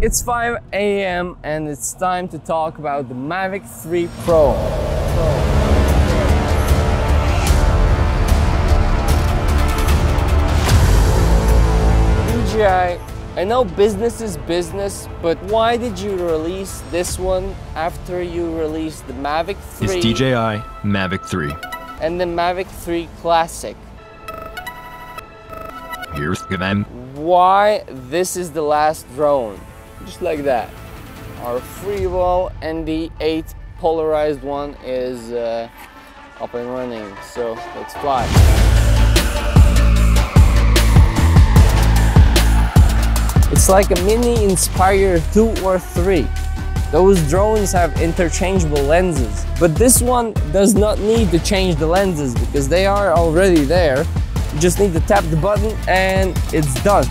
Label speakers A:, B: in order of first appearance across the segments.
A: It's 5 a.m. and it's time to talk about the Mavic 3 Pro. DJI, I know business is business, but why did you release this one after you released the Mavic 3?
B: It's DJI Mavic 3.
A: And the Mavic 3 Classic.
B: Here's them.
A: Why this is the last drone? Just like that. Our freewall and the 8 polarized one is up and running. So let's fly. It's like a mini Inspire 2 or 3. Those drones have interchangeable lenses, but this one does not need to change the lenses because they are already there. You just need to tap the button and it's done.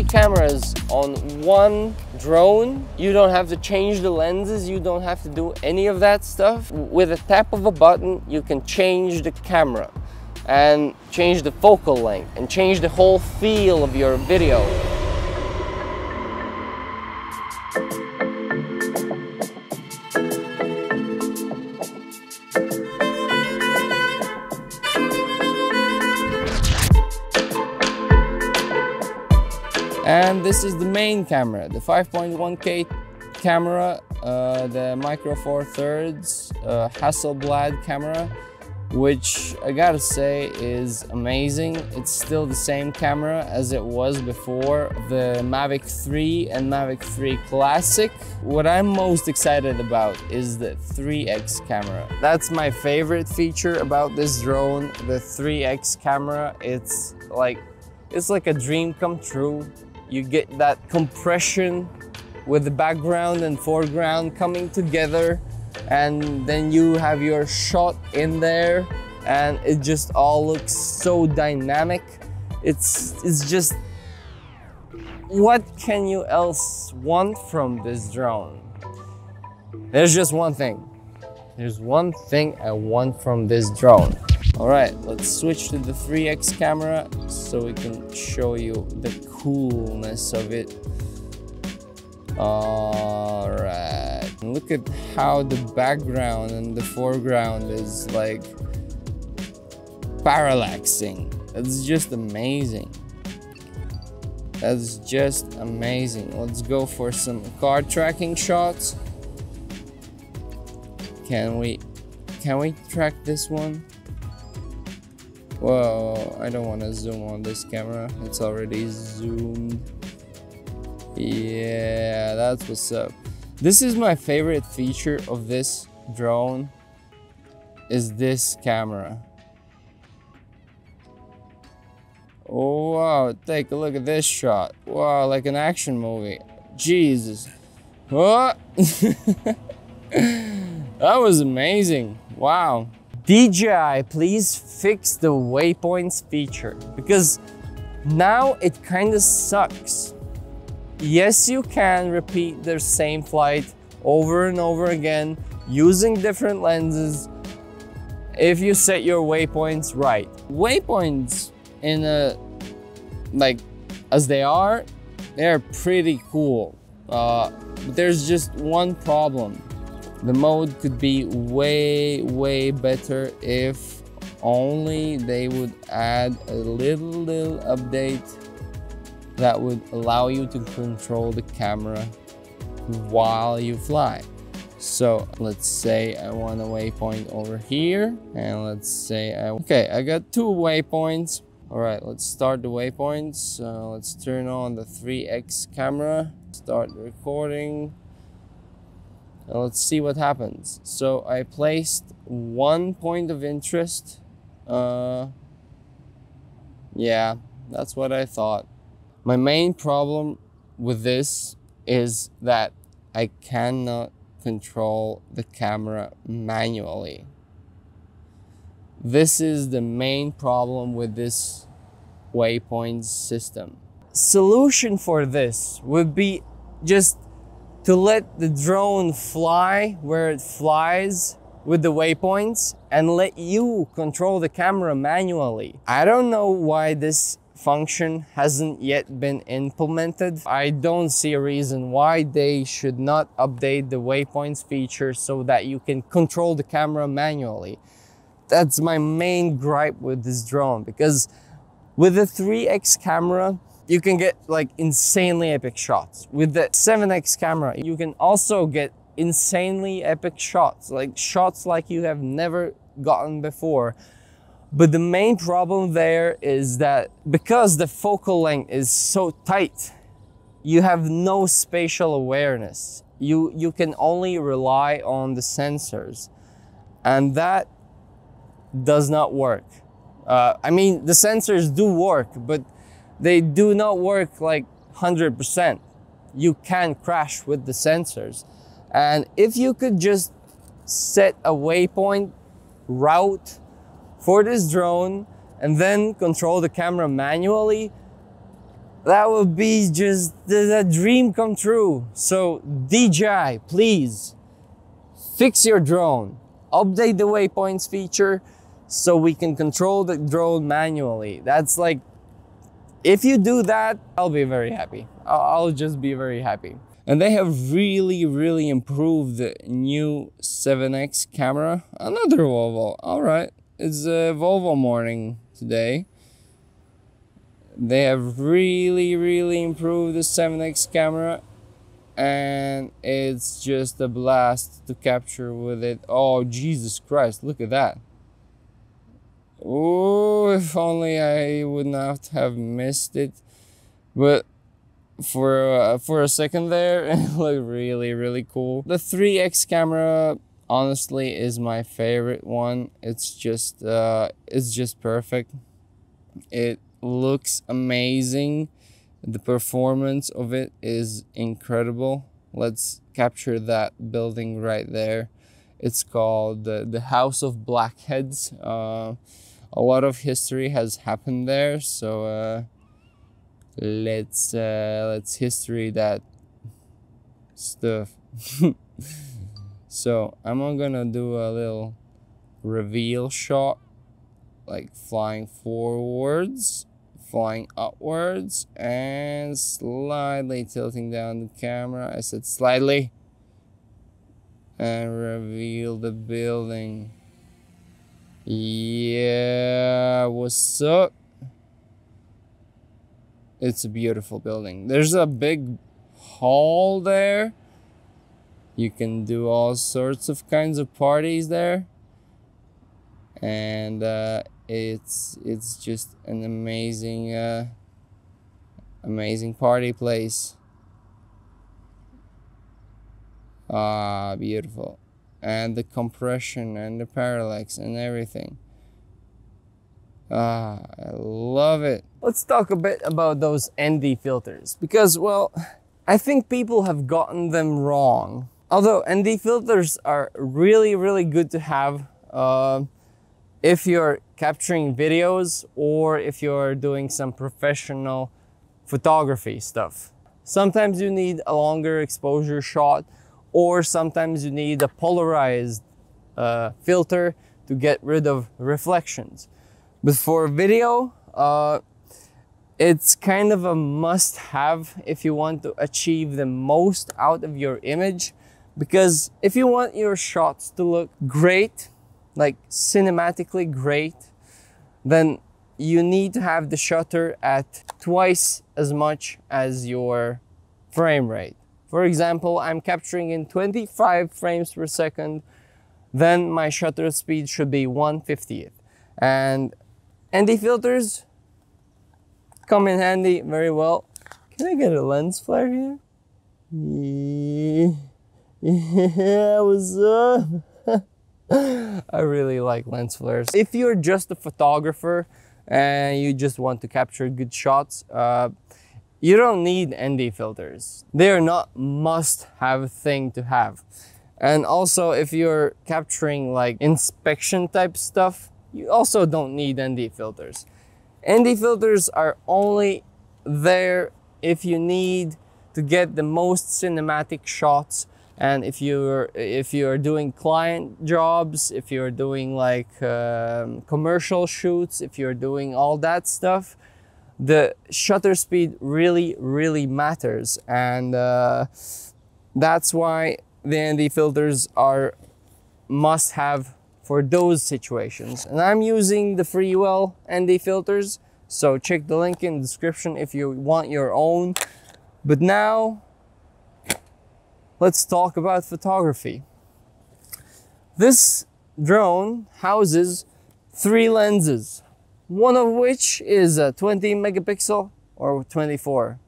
A: Cameras on one drone. You don't have to change the lenses, you don't have to do any of that stuff. With a tap of a button you can change the camera and change the focal length and change the whole feel of your video. And this is the main camera, the 5.1K camera, the Micro Four Thirds Hasselblad camera, which I gotta say is amazing. It's still the same camera as it was before the Mavic 3 and Mavic 3 Classic. What I'm most excited about is the 3x camera. That's my favorite feature about this drone, the 3x camera. It's like a dream come true. You get that compression with the background and foreground coming together, and then you have your shot in there and it just all looks so dynamic. It's just, what can you else want from this drone? There's just one thing. There's one thing I want from this drone. All right, let's switch to the 3x camera so we can show you the coolness of it. All right, look at how the background and the foreground is like parallaxing. That's just amazing. That's just amazing. Let's go for some car tracking shots. Can we track this one? Whoa, I don't want to zoom on this camera. It's already zoomed. Yeah, that's what's up. This is my favorite feature of this drone, is this camera. Oh, wow, take a look at this shot. Wow, like an action movie. Jesus. Oh. That was amazing. Wow. DJI, please fix the waypoints feature, because now it kind of sucks. Yes, you can repeat the same flight over and over again using different lenses if you set your waypoints right. Waypoints in a, like, as they're pretty cool. But there's just one problem. The mode could be way better if only they would add a little update that would allow you to control the camera while you fly. So let's say I want a waypoint over here, and let's say okay, I got 2 waypoints. All right, let's start the waypoints. Let's turn on the 3x camera, start the recording. Now let's see what happens. So I placed 1 point of interest. Yeah, that's what I thought. My main problem with this is that I cannot control the camera manually. This is the main problem with this waypoint system. Solution for this would be just to let the drone fly where it flies with the waypoints and let you control the camera manually. I don't know why this function hasn't yet been implemented. I don't see a reason why they should not update the waypoints feature so that you can control the camera manually. That's my main gripe with this drone, because with the 3x camera, you can get like insanely epic shots. With the 7x camera, you can also get insanely epic shots like you have never gotten before. But the main problem there is that because the focal length is so tight, you have no spatial awareness. You can only rely on the sensors, and that does not work. I mean, the sensors do work, but they do not work like 100%. You can crash with the sensors. And if you could just set a waypoint route for this drone and then control the camera manually, that would be just the dream come true. So DJI, please fix your drone, update the waypoints feature so we can control the drone manually. That's like, if you do that, I'll be very happy. I'll just be very happy. And they have really improved the new 7x camera. Another Volvo. All right, it's a Volvo morning today. They have really improved the 7x camera, and it's just a blast to capture with it. Oh, Jesus Christ, look at that. Oh, if only I would not have missed it. But for a second there, it looked really cool. The 3x camera honestly is my favorite one. It's just perfect. It looks amazing. The performance of it is incredible. Let's capture that building right there. It's called the House of Blackheads. A lot of history has happened there, so let's history that stuff. So I'm gonna do a little reveal shot, like flying forwards, flying upwards, and slightly tilting down the camera. I said slightly. And reveal the building. Yeah, what's up? It's a beautiful building. There's a big hall there. You can do all sorts of kinds of parties there. And it's just an amazing amazing party place. Ah, beautiful. And the compression and the parallax and everything. Ah, I love it. Let's talk a bit about those ND filters, because, well, I think people have gotten them wrong. Although ND filters are really good to have if you're capturing videos or if you're doing some professional photography stuff. Sometimes you need a longer exposure shot, or sometimes you need a polarized filter to get rid of reflections. But for video, it's kind of a must-have if you want to achieve the most out of your image. Because if you want your shots to look great, like cinematically great, then you need to have the shutter at twice as much as your frame rate. For example, I'm capturing in 25 frames per second, then my shutter speed should be 1/50th. And ND filters come in handy very well. Can I get a lens flare here? Yeah, what's up? I really like lens flares. If you're just a photographer and you just want to capture good shots, you don't need ND filters. They are not must-have thing to have. And also, if you're capturing like inspection type stuff, you also don't need ND filters. ND filters are only there if you need to get the most cinematic shots, and if you're doing client jobs, if you're doing like commercial shoots, if you're doing all that stuff, the shutter speed really matters, and that's why the ND filters are must have for those situations. And I'm using the Freewell ND filters, so check the link in the description if you want your own. But now let's talk about photography. This drone houses 3 lenses, one of which is a 20 megapixel or 24.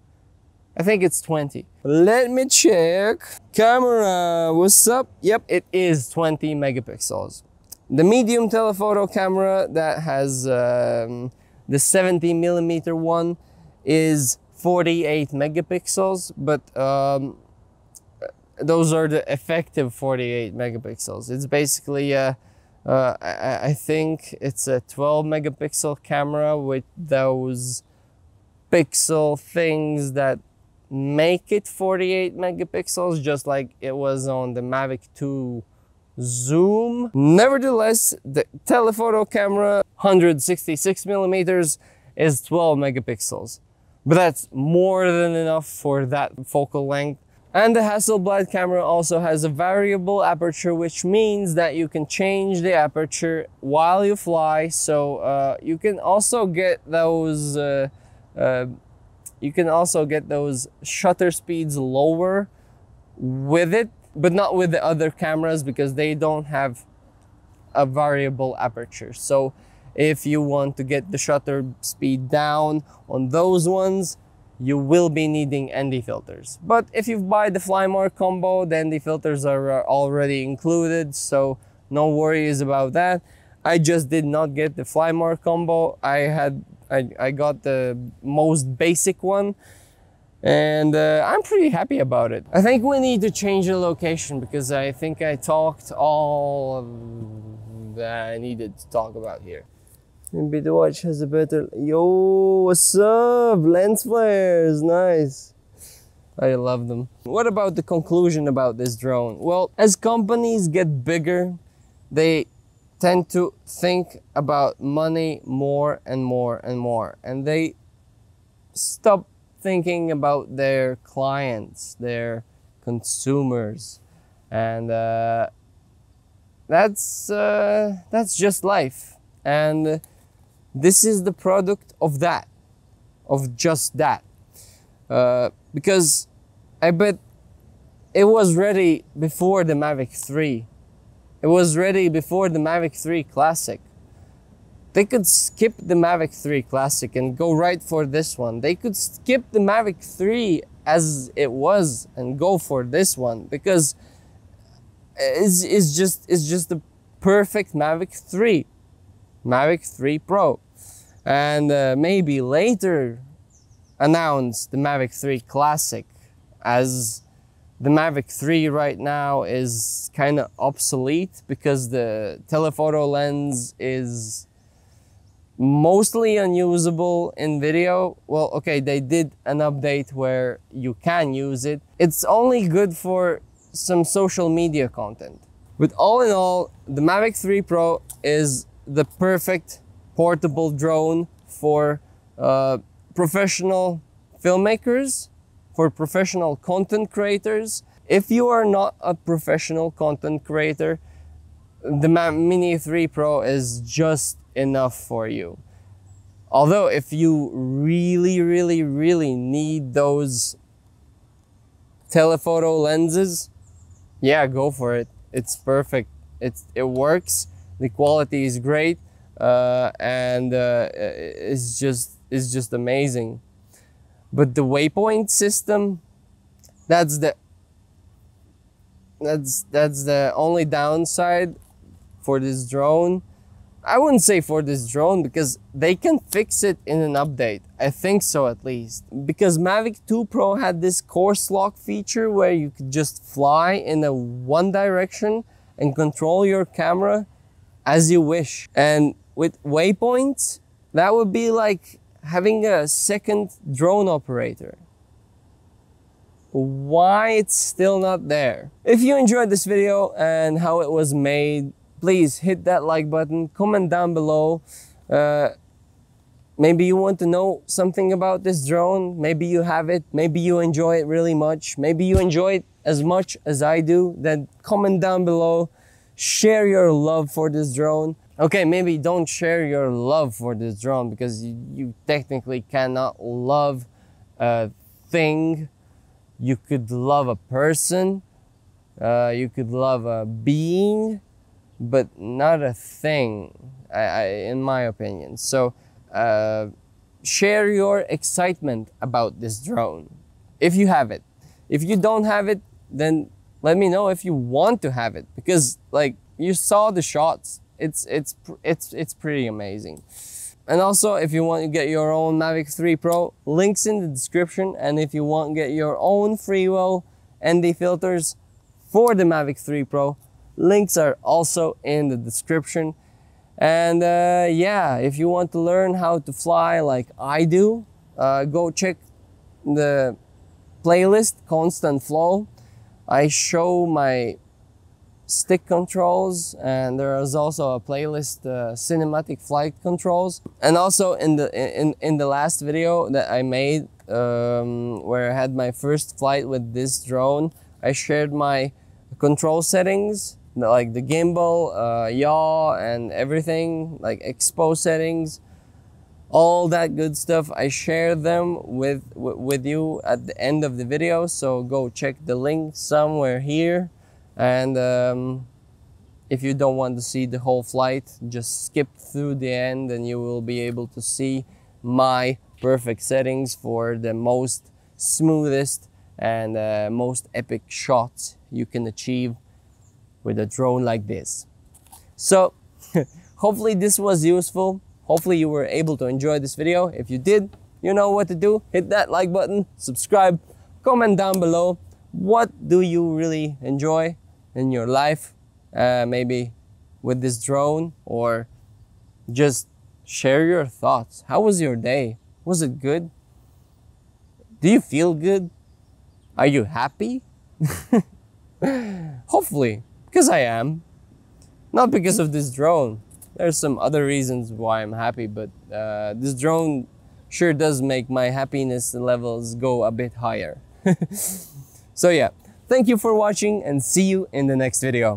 A: I think it's 20. Let me check. Camera, what's up? Yep, it is 20 megapixels. The medium telephoto camera that has the 70 millimeter one is 48 megapixels, but those are the effective 48 megapixels. It's basically I think it's a 12 megapixel camera with those pixel things that make it 48 megapixels, just like it was on the Mavic 2 zoom. Nevertheless, the telephoto camera 166 millimeters is 12 megapixels, but that's more than enough for that focal length. And the Hasselblad camera also has a variable aperture, which means that you can change the aperture while you fly. So you can also get those shutter speeds lower with it, but not with the other cameras because they don't have a variable aperture. So if you want to get the shutter speed down on those ones, you will be needing ND filters. But if you buy the Flymark combo, the ND filters are already included, so no worries about that. I just did not get the Flymark combo. I got the most basic one, and I'm pretty happy about it. I think we need to change the location because I think I talked all that I needed to talk about here. Maybe the watch has a better... Yo, what's up? Lens flares, nice. I love them. What about the conclusion about this drone? Well, as companies get bigger, they tend to think about money more and more and more. And they stop thinking about their clients, their consumers. And that's just life. And this is the product of that, of just that. Because I bet it was ready before the Mavic 3. It was ready before the Mavic 3 Classic. They could skip the Mavic 3 Classic and go right for this one. They could skip the Mavic 3 as it was and go for this one because it's just the perfect Mavic 3. Mavic 3 Pro, and maybe later announce the Mavic 3 Classic, as the Mavic 3 right now is kind of obsolete because the telephoto lens is mostly unusable in video. Well, okay, they did an update where you can use it. It's only good for some social media content. But all in all, the Mavic 3 Pro is the perfect portable drone for professional filmmakers, for professional content creators. If you are not a professional content creator, the Mini 3 Pro is just enough for you. Although if you really need those telephoto lenses, yeah, go for it. It's perfect. It works. The quality is great, and it's just amazing. But the waypoint system, that's the only downside for this drone. I wouldn't say for this drone because they can fix it in an update. I think so, at least. Because Mavic 2 Pro had this course lock feature where you could just fly in a one direction and control your camera as you wish. And with waypoints, that would be like having a second drone operator. Why it's still not there? If you enjoyed this video and how it was made, please hit that like button, comment down below. Maybe you want to know something about this drone. Maybe you have it. Maybe you enjoy it really much. Maybe you enjoy it as much as I do. Then comment down below. Share your love for this drone. Okay, maybe don't share your love for this drone because you technically cannot love a thing. You could love a person. You could love a being, but not a thing, in my opinion. So share your excitement about this drone if you have it. If you don't have it, then let me know if you want to have it, because like you saw the shots, it's pretty amazing. And also, if you want to get your own Mavic 3 Pro, links in the description. And if you want to get your own freewheel ND filters for the Mavic 3 Pro, links are also in the description. And yeah, if you want to learn how to fly like I do, go check the playlist Constant Flow. I show my stick controls, and there is also a playlist cinematic flight controls. And also in the last video that I made where I had my first flight with this drone, I shared my control settings, like the gimbal, yaw, and everything, like expo settings, all that good stuff. I share them with you at the end of the video, so go check the link somewhere here. And if you don't want to see the whole flight, just skip through the end and you will be able to see my perfect settings for the most smoothest and most epic shots you can achieve with a drone like this. So hopefully this was useful. Hopefully you were able to enjoy this video. If you did, you know what to do. Hit that like button, subscribe, comment down below. What do you really enjoy in your life? Maybe with this drone, or just share your thoughts. How was your day? Was it good? Do you feel good? Are you happy? Hopefully, because I am. Not because of this drone. There's some other reasons why I'm happy, but this drone sure does make my happiness levels go a bit higher. So yeah, thank you for watching and see you in the next video.